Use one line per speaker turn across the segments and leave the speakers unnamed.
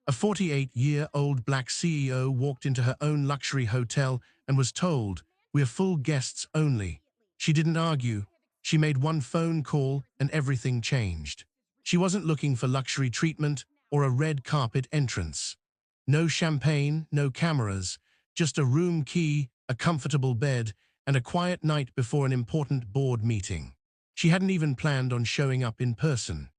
A 48-year-old black CEO walked into her own luxury hotel and was told, "We're full guests only." She didn't argue. She made one phone call and everything changed. She wasn't looking for luxury treatment or a red carpet entrance. No champagne, no cameras, just a room key, a comfortable bed, and a quiet night before an important board meeting. She hadn't even planned on showing up in person.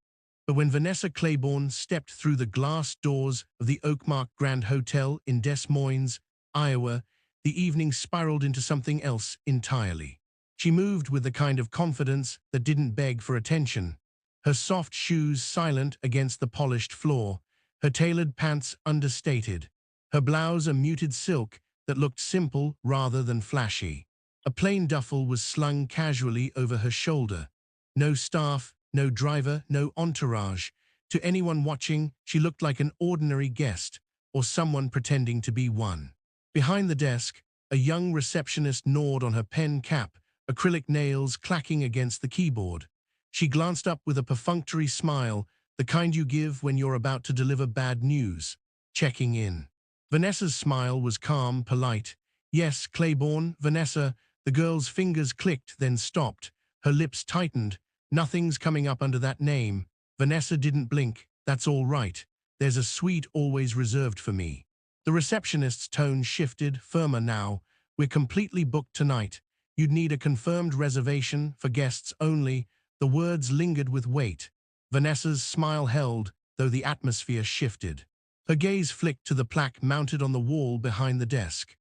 But when Vanessa Claiborne stepped through the glass doors of the Oakmark Grand Hotel in Des Moines, Iowa, the evening spiraled into something else entirely. She moved with the kind of confidence that didn't beg for attention, her soft shoes silent against the polished floor, her tailored pants understated, her blouse a muted silk that looked simple rather than flashy. A plain duffel was slung casually over her shoulder. No staff, no driver, no entourage. To anyone watching, she looked like an ordinary guest, or someone pretending to be one. Behind the desk, a young receptionist gnawed on her pen cap, acrylic nails clacking against the keyboard. She glanced up with a perfunctory smile, the kind you give when you're about to deliver bad news. Checking in. Vanessa's smile was calm, polite. "Yes, Claiborne, Vanessa." The girl's fingers clicked, then stopped. Her lips tightened. "Nothing's coming up under that name." Vanessa didn't blink. "That's all right. There's a suite always reserved for me." The receptionist's tone shifted, firmer now. "We're completely booked tonight. You'd need a confirmed reservation for guests only." The words lingered with weight. Vanessa's smile held, though the atmosphere shifted. Her gaze flicked to the plaque mounted on the wall behind the desk.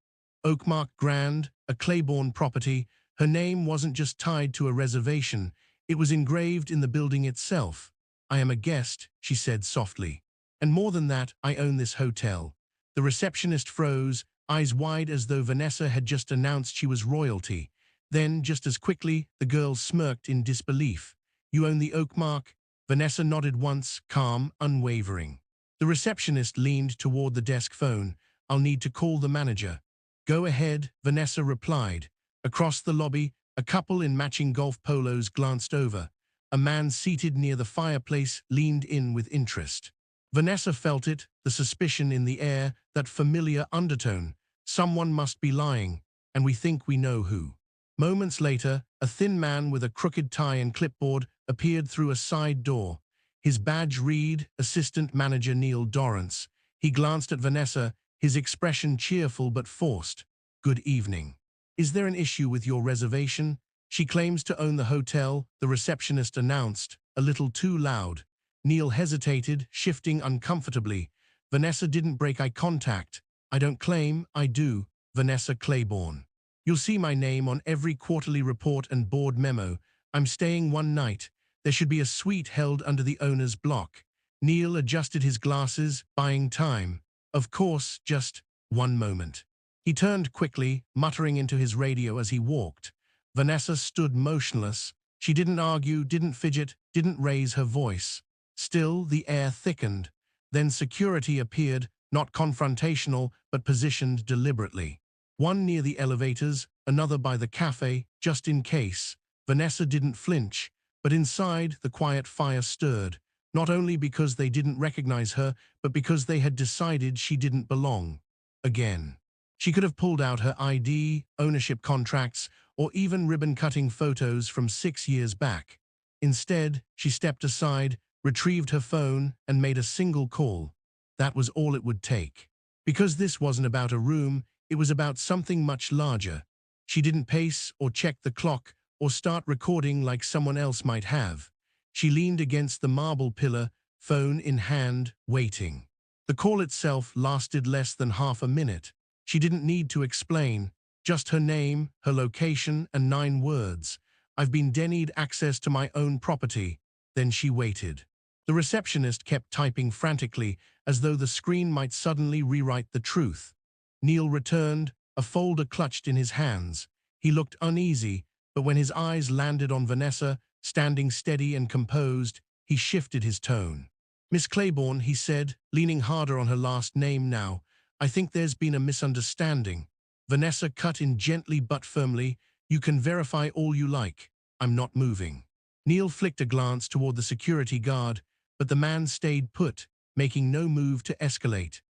Oakmark Grand, a Claiborne property. Her name wasn't just tied to a reservation. It was engraved in the building itself. "I am a guest," she said softly. "And more than that, I own this hotel." The receptionist froze, eyes wide as though Vanessa had just announced she was royalty. Then, just as quickly, the girl smirked in disbelief. "You own the Oakmark?" Vanessa nodded once, calm, unwavering. The receptionist leaned toward the desk phone. "I'll need to call the manager." "Go ahead," Vanessa replied. Across the lobby, a couple in matching golf polos glanced over. A man seated near the fireplace leaned in with interest. Vanessa felt it, the suspicion in the air, that familiar undertone. Someone must be lying, and we think we know who. Moments later, a thin man with a crooked tie and clipboard appeared through a side door. His badge read, Assistant Manager Neil Dorrance. He glanced at Vanessa, his expression cheerful but forced. "Good evening. Is there an issue with your reservation?" "She claims to own the hotel," the receptionist announced, a little too loud. Neil hesitated, shifting uncomfortably. Vanessa didn't break eye contact. "I don't claim, I do. Vanessa Claiborne. You'll see my name on every quarterly report and board memo. I'm staying one night. There should be a suite held under the owner's block." Neil adjusted his glasses, buying time. "Of course, just one moment." He turned quickly, muttering into his radio as he walked. Vanessa stood motionless. She didn't argue, didn't fidget, didn't raise her voice. Still, the air thickened. Then security appeared, not confrontational, but positioned deliberately. One near the elevators, another by the cafe, just in case. Vanessa didn't flinch, but inside, the quiet fire stirred, not only because they didn't recognize her, but because they had decided she didn't belong. Again. She could have pulled out her ID, ownership contracts, or even ribbon-cutting photos from 6 years back. Instead, she stepped aside, retrieved her phone, and made a single call. That was all it would take. Because this wasn't about a room, it was about something much larger. She didn't pace or check the clock or start recording like someone else might have. She leaned against the marble pillar, phone in hand, waiting. The call itself lasted less than half a minute. She didn't need to explain, just her name, her location, and 9 words. "I've been denied access to my own property." Then she waited. The receptionist kept typing frantically, as though the screen might suddenly rewrite the truth. Neil returned, a folder clutched in his hands. He looked uneasy, but when his eyes landed on Vanessa, standing steady and composed, he shifted his tone. "Miss Claiborne," he said, leaning harder on her last name now, "I think there's been a misunderstanding." Vanessa cut in gently but firmly. "You can verify all you like. I'm not moving." Neil flicked a glance toward the security guard, but the man stayed put. making no move to escalate.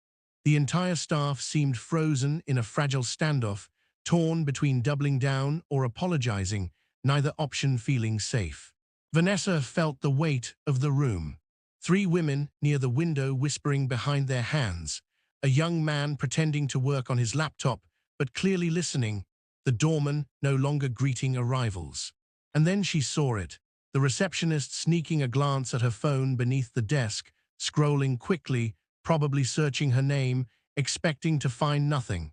The entire staff seemed frozen in a fragile standoff, torn between doubling down or apologizing, neither option feeling safe. Vanessa felt the weight of the room. Three women near the window whispering behind their hands, a young man pretending to work on his laptop but clearly listening, the doorman no longer greeting arrivals. And then she saw it, the receptionist sneaking a glance at her phone beneath the desk, scrolling quickly, probably searching her name, expecting to find nothing.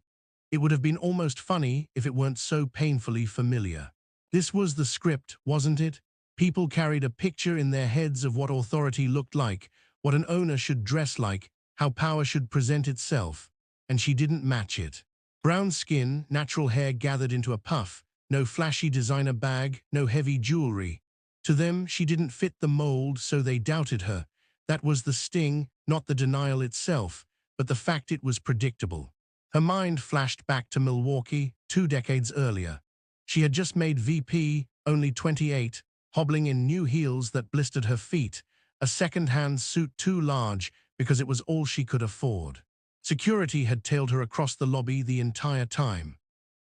It would have been almost funny if it weren't so painfully familiar. This was the script, wasn't it? People carried a picture in their heads of what authority looked like, what an owner should dress like, how power should present itself, and she didn't match it. Brown skin, natural hair gathered into a puff, no flashy designer bag, no heavy jewelry. To them, she didn't fit the mold, so they doubted her. That was the sting, not the denial itself, but the fact it was predictable. Her mind flashed back to Milwaukee, 2 decades earlier. She had just made VP, only 28, hobbling in new heels that blistered her feet, a second-hand suit too large because it was all she could afford. Security had tailed her across the lobby the entire time.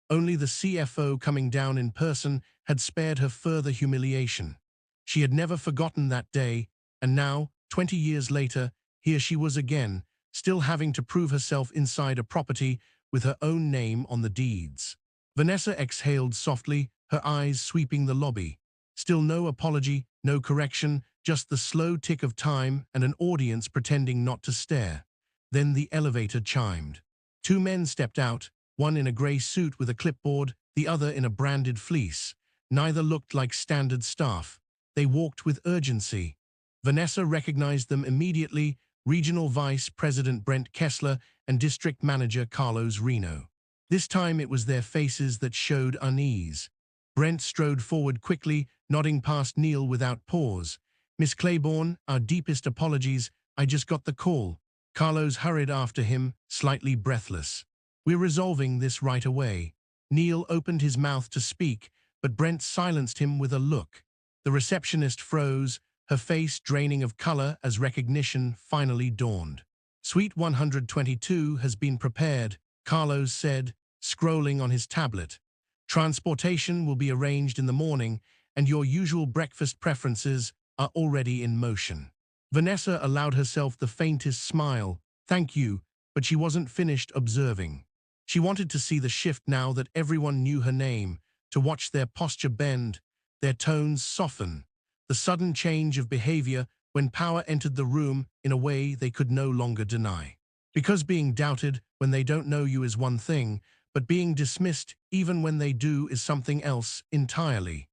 Only the CFO coming down in person had spared her further humiliation. She had never forgotten that day, and now, 20 years later, here she was again, still having to prove herself inside a property with her own name on the deeds. Vanessa exhaled softly, her eyes sweeping the lobby. Still no apology, no correction, just the slow tick of time and an audience pretending not to stare. Then the elevator chimed. 2 men stepped out, one in a grey suit with a clipboard, the other in a branded fleece. Neither looked like standard staff. They walked with urgency. Vanessa recognized them immediately, Regional Vice President Brent Kessler and District Manager Carlos Reno. This time it was their faces that showed unease. Brent strode forward quickly, nodding past Neil without pause. "Miss Claiborne, our deepest apologies, I just got the call." Carlos hurried after him, slightly breathless. "We're resolving this right away." Neil opened his mouth to speak, but Brent silenced him with a look. The receptionist froze, her face draining of color as recognition finally dawned. "Suite 122 has been prepared," Carlos said, scrolling on his tablet. "Transportation will be arranged in the morning, and your usual breakfast preferences are already in motion." Vanessa allowed herself the faintest smile. Thank you, but she wasn't finished observing. She wanted to see the shift now that everyone knew her name, to watch their posture bend, their tones soften, the sudden change of behavior when power entered the room in a way they could no longer deny. Because being doubted when they don't know you is one thing, but being dismissed even when they do is something else entirely.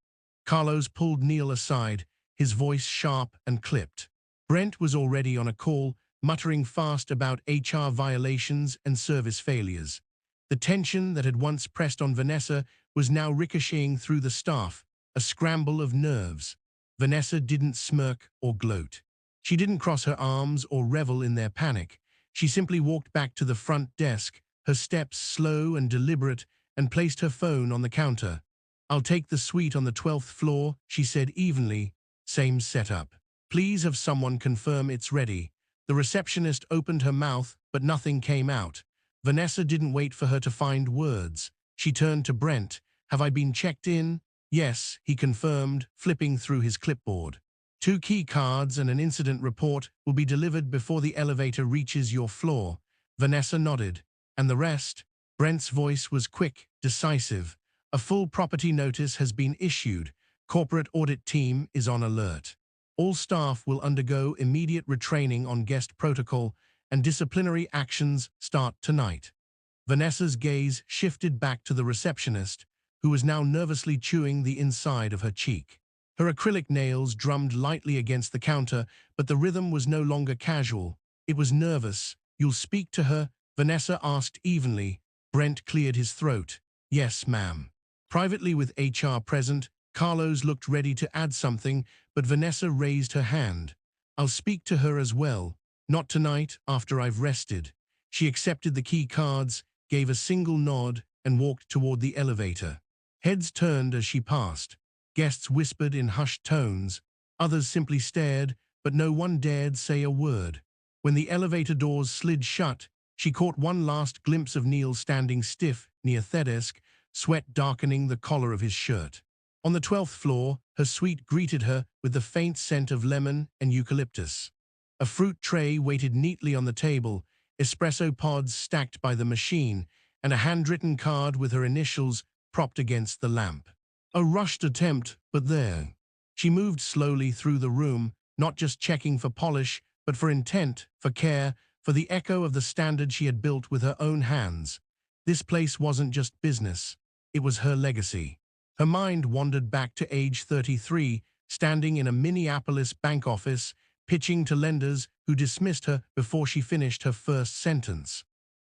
Carlos pulled Neil aside, his voice sharp and clipped. Brent was already on a call, muttering fast about HR violations and service failures. The tension that had once pressed on Vanessa was now ricocheting through the staff, a scramble of nerves. Vanessa didn't smirk or gloat. She didn't cross her arms or revel in their panic. She simply walked back to the front desk, her steps slow and deliberate, and placed her phone on the counter. "I'll take the suite on the 12th floor," she said evenly. "Same setup. Please have someone confirm it's ready." The receptionist opened her mouth, but nothing came out. Vanessa didn't wait for her to find words. She turned to Brent. "Have I been checked in?" "Yes," he confirmed, flipping through his clipboard. "2 key cards and an incident report will be delivered before the elevator reaches your floor." Vanessa nodded. "And the rest?" Brent's voice was quick, decisive. "A full property notice has been issued. Corporate audit team is on alert. All staff will undergo immediate retraining on guest protocol, and disciplinary actions start tonight." Vanessa's gaze shifted back to the receptionist, who was now nervously chewing the inside of her cheek. Her acrylic nails drummed lightly against the counter, but the rhythm was no longer casual. It was nervous. "You'll speak to her?" Vanessa asked evenly. Brent cleared his throat. "Yes, ma'am." Privately with HR present, Carlos looked ready to add something, but Vanessa raised her hand. "I'll speak to her as well. Not tonight, after I've rested." She accepted the key cards, gave a single nod, and walked toward the elevator. Heads turned as she passed. Guests whispered in hushed tones. Others simply stared, but no one dared say a word. When the elevator doors slid shut, she caught one last glimpse of Neil standing stiff near the desk, sweat darkening the collar of his shirt. On the 12th floor, her suite greeted her with the faint scent of lemon and eucalyptus. A fruit tray waited neatly on the table, espresso pods stacked by the machine, and a handwritten card with her initials propped against the lamp. A rushed attempt, but there. She moved slowly through the room, not just checking for polish, but for intent, for care, for the echo of the standard she had built with her own hands. This place wasn't just business. It was her legacy. Her mind wandered back to age 33, standing in a Minneapolis bank office, pitching to lenders who dismissed her before she finished her first sentence.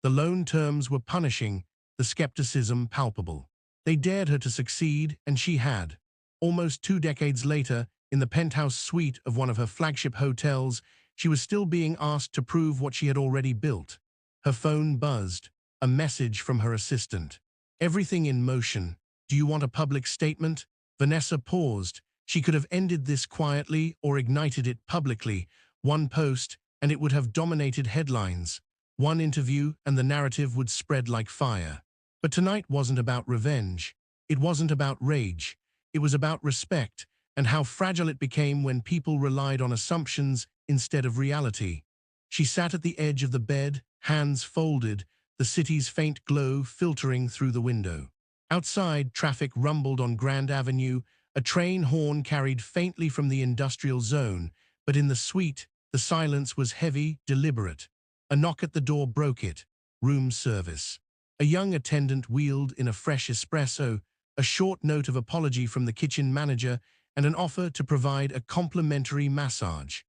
The loan terms were punishing, the skepticism palpable. They dared her to succeed, and she had. Almost 2 decades later, in the penthouse suite of one of her flagship hotels, she was still being asked to prove what she had already built. Her phone buzzed, a message from her assistant. Everything in motion. Do you want a public statement? Vanessa paused. She could have ended this quietly or ignited it publicly. One post, and it would have dominated headlines. One interview, and the narrative would spread like fire. But tonight wasn't about revenge. It wasn't about rage. It was about respect, and how fragile it became when people relied on assumptions instead of reality. She sat at the edge of the bed, hands folded, the city's faint glow filtering through the window. Outside, traffic rumbled on Grand Avenue, a train horn carried faintly from the industrial zone, but in the suite, the silence was heavy, deliberate. A knock at the door broke it. Room service. A young attendant wheeled in a fresh espresso, a short note of apology from the kitchen manager, and an offer to provide a complimentary massage.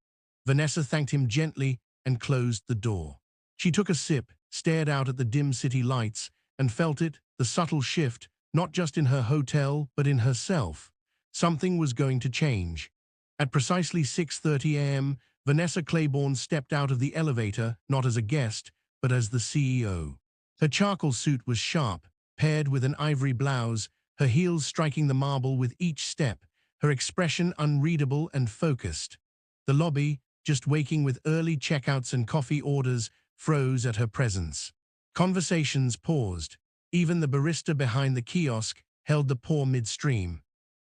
Vanessa thanked him gently and closed the door. She took a sip, stared out at the dim city lights, and felt it, the subtle shift, not just in her hotel, but in herself. Something was going to change. At precisely 6:30 a.m., Vanessa Claiborne stepped out of the elevator, not as a guest, but as the CEO. Her charcoal suit was sharp, paired with an ivory blouse, her heels striking the marble with each step, her expression unreadable and focused. The lobby, just waking with early checkouts and coffee orders, froze at her presence. Conversations paused. Even the barista behind the kiosk held the pour midstream.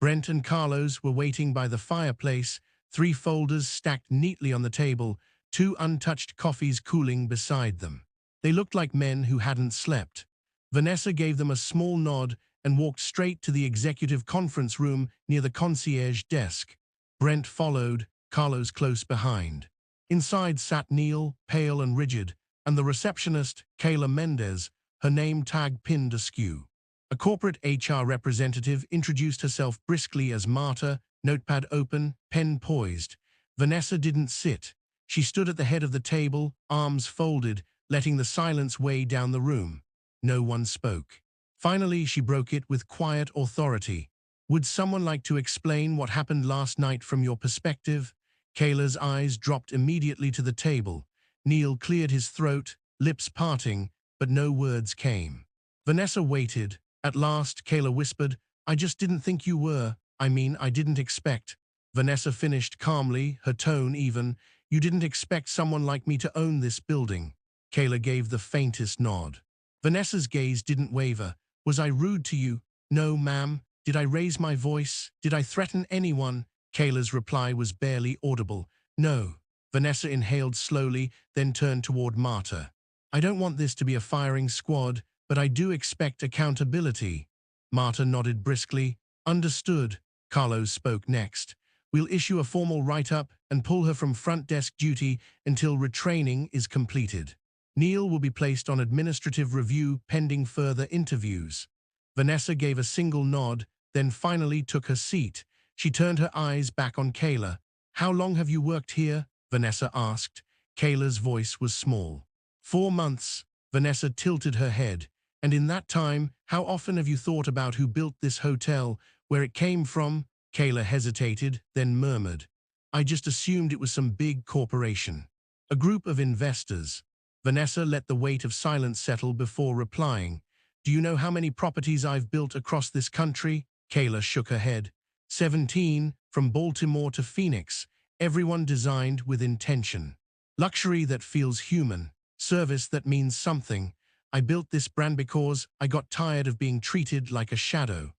Brent and Carlos were waiting by the fireplace, 3 folders stacked neatly on the table, 2 untouched coffees cooling beside them. They looked like men who hadn't slept. Vanessa gave them a small nod and walked straight to the executive conference room near the concierge desk. Brent followed, Carlos close behind. Inside sat Neil, pale and rigid, and the receptionist, Kayla Mendez, her name tag pinned askew. A corporate HR representative introduced herself briskly as Marta, notepad open, pen poised. Vanessa didn't sit. She stood at the head of the table, arms folded, letting the silence weigh down the room. No one spoke. Finally, she broke it with quiet authority. Would someone like to explain what happened last night from your perspective? Kayla's eyes dropped immediately to the table. Neil cleared his throat, lips parting, but no words came. Vanessa waited. At last, Kayla whispered, I just didn't think you were. I didn't expect. Vanessa finished calmly, her tone even. You didn't expect someone like me to own this building. Kayla gave the faintest nod. Vanessa's gaze didn't waver. Was I rude to you? No, ma'am. Did I raise my voice? Did I threaten anyone? Kayla's reply was barely audible. No. Vanessa inhaled slowly, then turned toward Marta. I don't want this to be a firing squad, but I do expect accountability. Marta nodded briskly. Understood. Carlos spoke next. We'll issue a formal write-up and pull her from front desk duty until retraining is completed. Neil will be placed on administrative review pending further interviews. Vanessa gave a single nod, then finally took her seat. She turned her eyes back on Kayla. How long have you worked here? Vanessa asked. Kayla's voice was small. 4 months. Vanessa tilted her head. And in that time, how often have you thought about who built this hotel, where it came from? Kayla hesitated, then murmured. I just assumed it was some big corporation. A group of investors. Vanessa let the weight of silence settle before replying. Do you know how many properties I've built across this country? Kayla shook her head. 17, from Baltimore to Phoenix, everyone designed with intention. Luxury that feels human. Service that means something. I built this brand because I got tired of being treated like a shadow.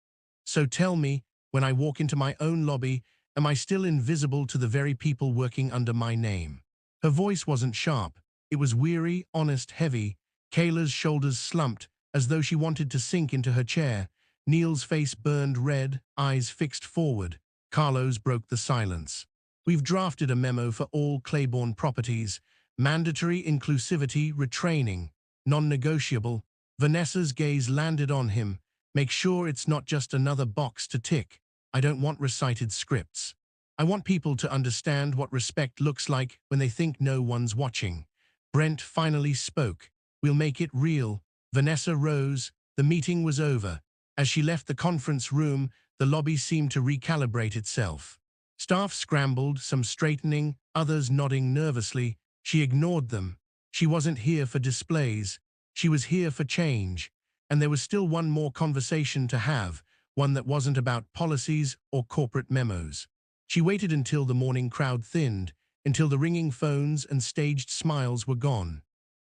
So tell me, when I walk into my own lobby, am I still invisible to the very people working under my name? Her voice wasn't sharp. It was weary, honest, heavy. Kayla's shoulders slumped, as though she wanted to sink into her chair. Neil's face burned red, eyes fixed forward. Carlos broke the silence. We've drafted a memo for all Claiborne properties. Mandatory inclusivity retraining. Non-negotiable. Vanessa's gaze landed on him. Make sure it's not just another box to tick. I don't want recited scripts. I want people to understand what respect looks like when they think no one's watching. Brent finally spoke. We'll make it real. Vanessa rose. The meeting was over. As she left the conference room, the lobby seemed to recalibrate itself. Staff scrambled, some straightening, others nodding nervously. She ignored them. She wasn't here for displays. She was here for change. And there was still one more conversation to have, one that wasn't about policies or corporate memos. She waited until the morning crowd thinned, until the ringing phones and staged smiles were gone.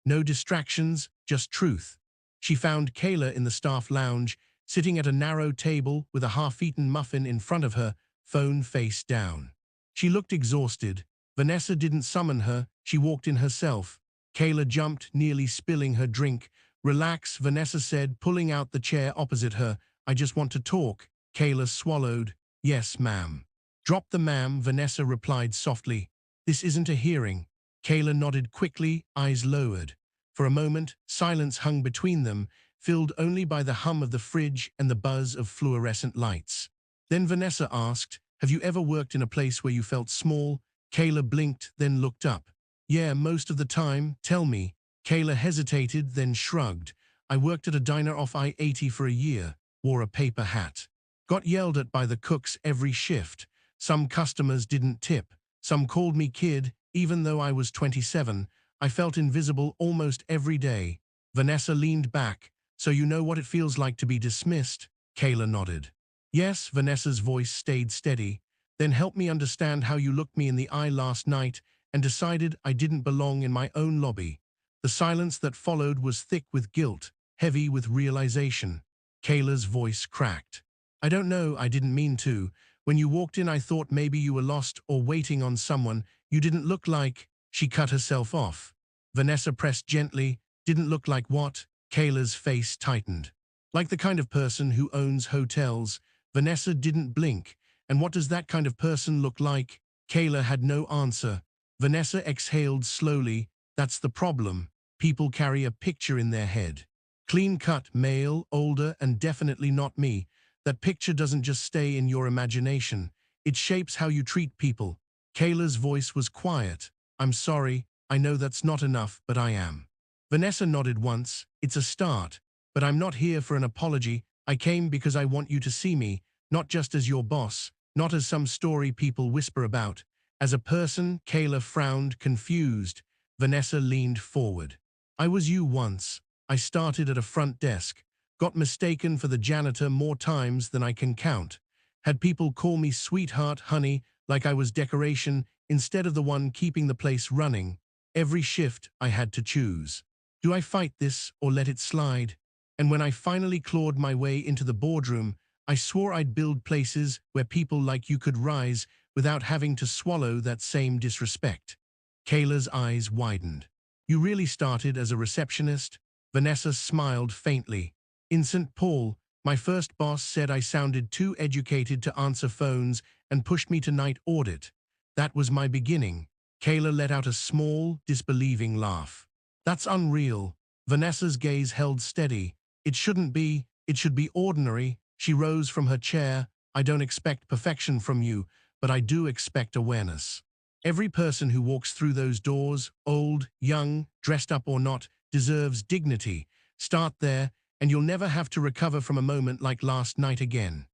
No distractions, just truth. She found Kayla in the staff lounge, sitting at a narrow table with a half-eaten muffin in front of her, phone face down. She looked exhausted. Vanessa didn't summon her, she walked in herself. Kayla jumped, nearly spilling her drink. Relax, Vanessa said, pulling out the chair opposite her. I just want to talk. Kayla swallowed. Yes, ma'am. Drop the ma'am, Vanessa replied softly. This isn't a hearing. Kayla nodded quickly, eyes lowered. For a moment, silence hung between them, filled only by the hum of the fridge and the buzz of fluorescent lights. Then Vanessa asked, have you ever worked in a place where you felt small? Kayla blinked, then looked up. Yeah, most of the time. Tell me. Kayla hesitated, then shrugged. I worked at a diner off I-80 for a year, wore a paper hat. Got yelled at by the cooks every shift. Some customers didn't tip. Some called me kid, even though I was 27. I felt invisible almost every day. Vanessa leaned back. So you know what it feels like to be dismissed? Kayla nodded. Yes, Vanessa's voice stayed steady. Then help me understand how you looked me in the eye last night and decided I didn't belong in my own lobby. The silence that followed was thick with guilt, heavy with realization. Kayla's voice cracked. I don't know, I didn't mean to. When you walked in, I thought maybe you were lost or waiting on someone. You didn't look like... She cut herself off. Vanessa pressed gently. Didn't look like what? Kayla's face tightened. Like the kind of person who owns hotels. Vanessa didn't blink. And what does that kind of person look like? Kayla had no answer. Vanessa exhaled slowly. That's the problem. People carry a picture in their head. Clean-cut, male, older, and definitely not me. That picture doesn't just stay in your imagination. It shapes how you treat people. Kayla's voice was quiet. I'm sorry, I know that's not enough, but I am. Vanessa nodded once. It's a start. But I'm not here for an apology. I came because I want you to see me, not just as your boss, not as some story people whisper about. As a person. Kayla frowned, confused. Vanessa leaned forward. I was you once. I started at a front desk. Got mistaken for the janitor more times than I can count. Had people call me sweetheart, honey, like I was decoration, instead of the one keeping the place running. Every shift I had to choose. Do I fight this or let it slide? And when I finally clawed my way into the boardroom, I swore I'd build places where people like you could rise without having to swallow that same disrespect. Kayla's eyes widened. You really started as a receptionist? Vanessa smiled faintly. In St. Paul, my first boss said I sounded too educated to answer phones and pushed me to night audit. That was my beginning. Kayla let out a small, disbelieving laugh. That's unreal. Vanessa's gaze held steady. It shouldn't be. It should be ordinary. She rose from her chair. I don't expect perfection from you, but I do expect awareness. Every person who walks through those doors, old, young, dressed up or not, deserves dignity. Start there, and you'll never have to recover from a moment like last night again.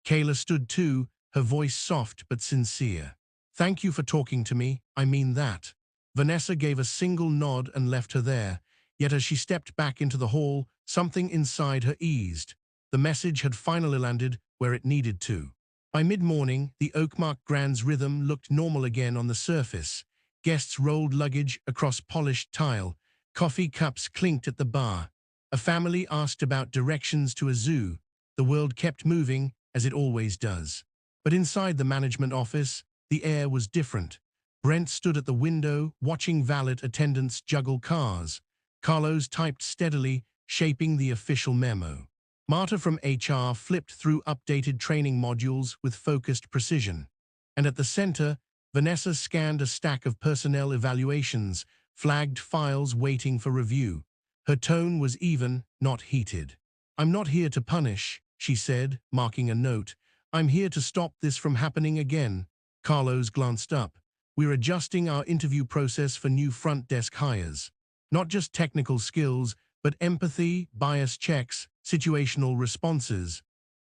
Kayla stood too, her voice soft but sincere. Thank you for talking to me, I mean that. Vanessa gave a single nod and left her there, yet as she stepped back into the hall, something inside her eased. The message had finally landed where it needed to. By mid-morning, the Oakmark Grand's rhythm looked normal again on the surface. Guests rolled luggage across polished tile. Coffee cups clinked at the bar. A family asked about directions to a zoo. The world kept moving, as it always does. But inside the management office, the air was different. Brent stood at the window, watching valet attendants juggle cars. Carlos typed steadily, shaping the official memo. Marta from HR flipped through updated training modules with focused precision. And at the center, Vanessa scanned a stack of personnel evaluations, flagged files waiting for review. Her tone was even, not heated. "I'm not here to punish," she said, marking a note. "I'm here to stop this from happening again." Carlos glanced up. "We're adjusting our interview process for new front desk hires. Not just technical skills, but empathy, bias checks, situational responses."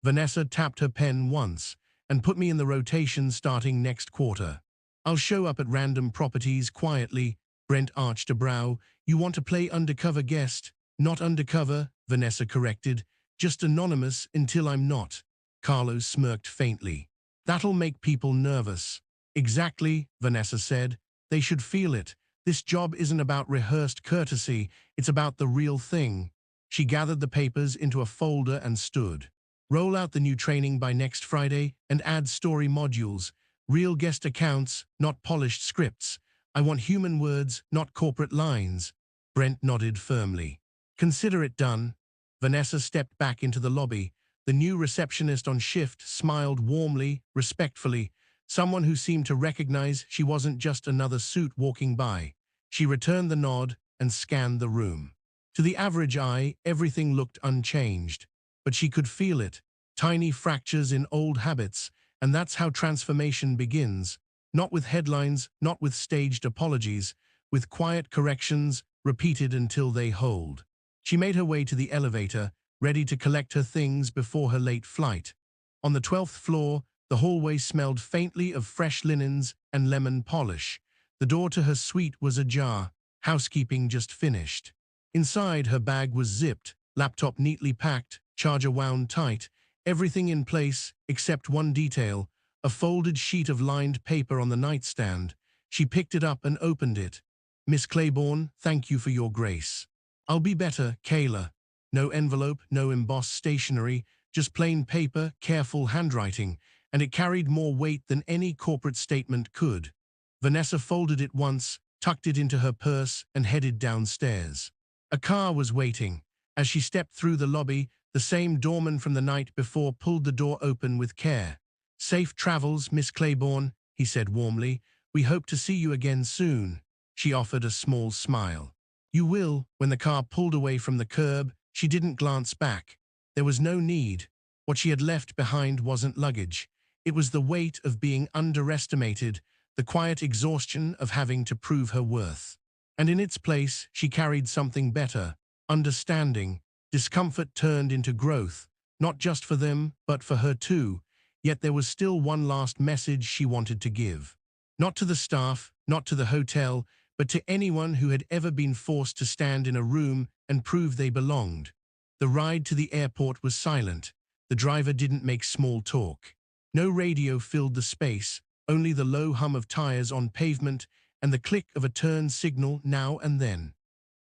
Vanessa tapped her pen once, "And put me in the rotation starting next quarter. I'll show up at random properties quietly." Brent arched a brow. "You want to play undercover guest?" "Not undercover," Vanessa corrected. "Just anonymous until I'm not." Carlos smirked faintly. "That'll make people nervous." "Exactly," Vanessa said. "They should feel it. This job isn't about rehearsed courtesy, it's about the real thing." She gathered the papers into a folder and stood. "Roll out the new training by next Friday and add story modules. Real guest accounts, not polished scripts. I want human words, not corporate lines." Brent nodded firmly. "Consider it done." Vanessa stepped back into the lobby. The new receptionist on shift smiled warmly, respectfully, someone who seemed to recognize she wasn't just another suit walking by. She returned the nod and scanned the room. To the average eye, everything looked unchanged. But she could feel it, tiny fractures in old habits, and that's how transformation begins. Not with headlines, not with staged apologies, with quiet corrections repeated until they hold. She made her way to the elevator, ready to collect her things before her late flight. On the 12th floor, the hallway smelled faintly of fresh linens and lemon polish. The door to her suite was ajar, housekeeping just finished. Inside, her bag was zipped, laptop neatly packed, charger wound tight, everything in place except one detail, a folded sheet of lined paper on the nightstand. She picked it up and opened it. "Miss Claiborne, thank you for your grace." "I'll be better, Kayla." No envelope, no embossed stationery, just plain paper, careful handwriting, and it carried more weight than any corporate statement could. Vanessa folded it once, tucked it into her purse, and headed downstairs. A car was waiting. As she stepped through the lobby, the same doorman from the night before pulled the door open with care. "Safe travels, Miss Claiborne," he said warmly. "We hope to see you again soon." She offered a small smile. "You will." When the car pulled away from the curb, she didn't glance back. There was no need. What she had left behind wasn't luggage. It was the weight of being underestimated, the quiet exhaustion of having to prove her worth. And in its place, she carried something better, understanding. Discomfort turned into growth, not just for them, but for her too. Yet there was still one last message she wanted to give. Not to the staff, not to the hotel, but to anyone who had ever been forced to stand in a room and prove they belonged. The ride to the airport was silent. The driver didn't make small talk. No radio filled the space, only the low hum of tires on pavement and the click of a turn signal now and then.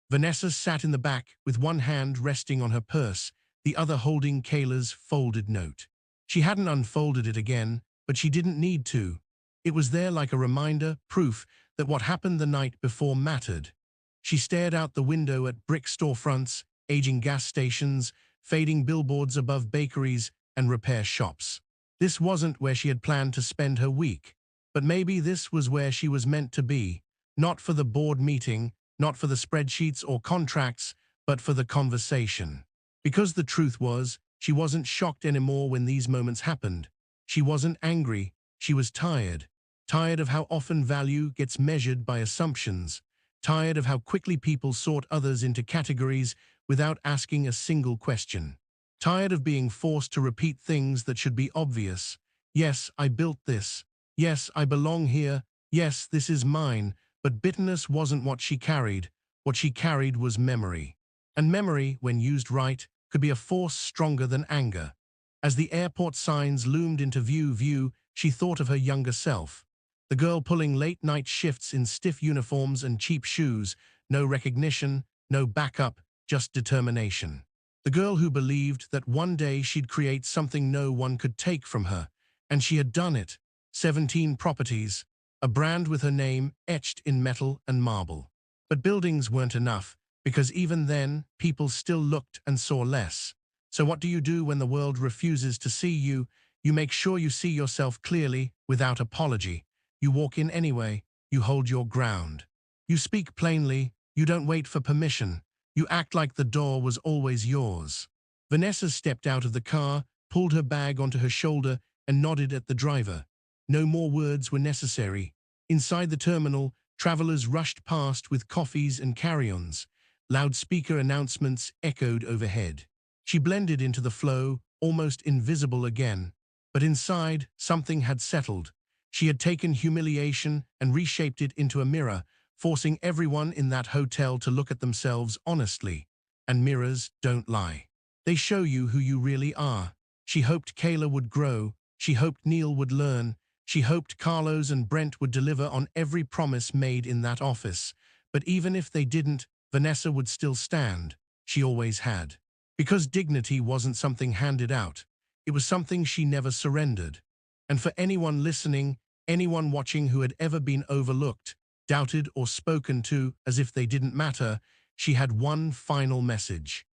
Vanessa sat in the back with one hand resting on her purse, the other holding Kayla's folded note. She hadn't unfolded it again, but she didn't need to. It was there like a reminder, proof that what happened the night before mattered. She stared out the window at brick storefronts, aging gas stations, fading billboards above bakeries and repair shops. This wasn't where she had planned to spend her week, but maybe this was where she was meant to be, not for the board meeting, not for the spreadsheets or contracts, but for the conversation. Because the truth was, she wasn't shocked anymore when these moments happened. She wasn't angry, she was tired. Tired of how often value gets measured by assumptions. Tired of how quickly people sort others into categories without asking a single question. Tired of being forced to repeat things that should be obvious. Yes, I built this. Yes, I belong here. Yes, this is mine. But bitterness wasn't what she carried. What she carried was memory. And memory, when used right, could be a force stronger than anger. As the airport signs loomed into view, she thought of her younger self. The girl pulling late-night shifts in stiff uniforms and cheap shoes, no recognition, no backup, just determination. The girl who believed that one day she'd create something no one could take from her. And she had done it. 17 properties, a brand with her name etched in metal and marble. But buildings weren't enough, because even then, people still looked and saw less. So what do you do when the world refuses to see you? You make sure you see yourself clearly, without apology. You walk in anyway, you hold your ground. You speak plainly, you don't wait for permission. You act like the door was always yours. Vanessa stepped out of the car, pulled her bag onto her shoulder, and nodded at the driver. No more words were necessary. Inside the terminal, travelers rushed past with coffees and carry-ons. Loudspeaker announcements echoed overhead. She blended into the flow, almost invisible again. But inside, something had settled. She had taken humiliation and reshaped it into a mirror, forcing everyone in that hotel to look at themselves honestly. And mirrors don't lie. They show you who you really are. She hoped Kayla would grow. She hoped Neil would learn. She hoped Carlos and Brent would deliver on every promise made in that office. But even if they didn't, Vanessa would still stand. She always had. Because dignity wasn't something handed out. It was something she never surrendered. And for anyone listening, anyone watching who had ever been overlooked, doubted or spoken to as if they didn't matter, she had one final message.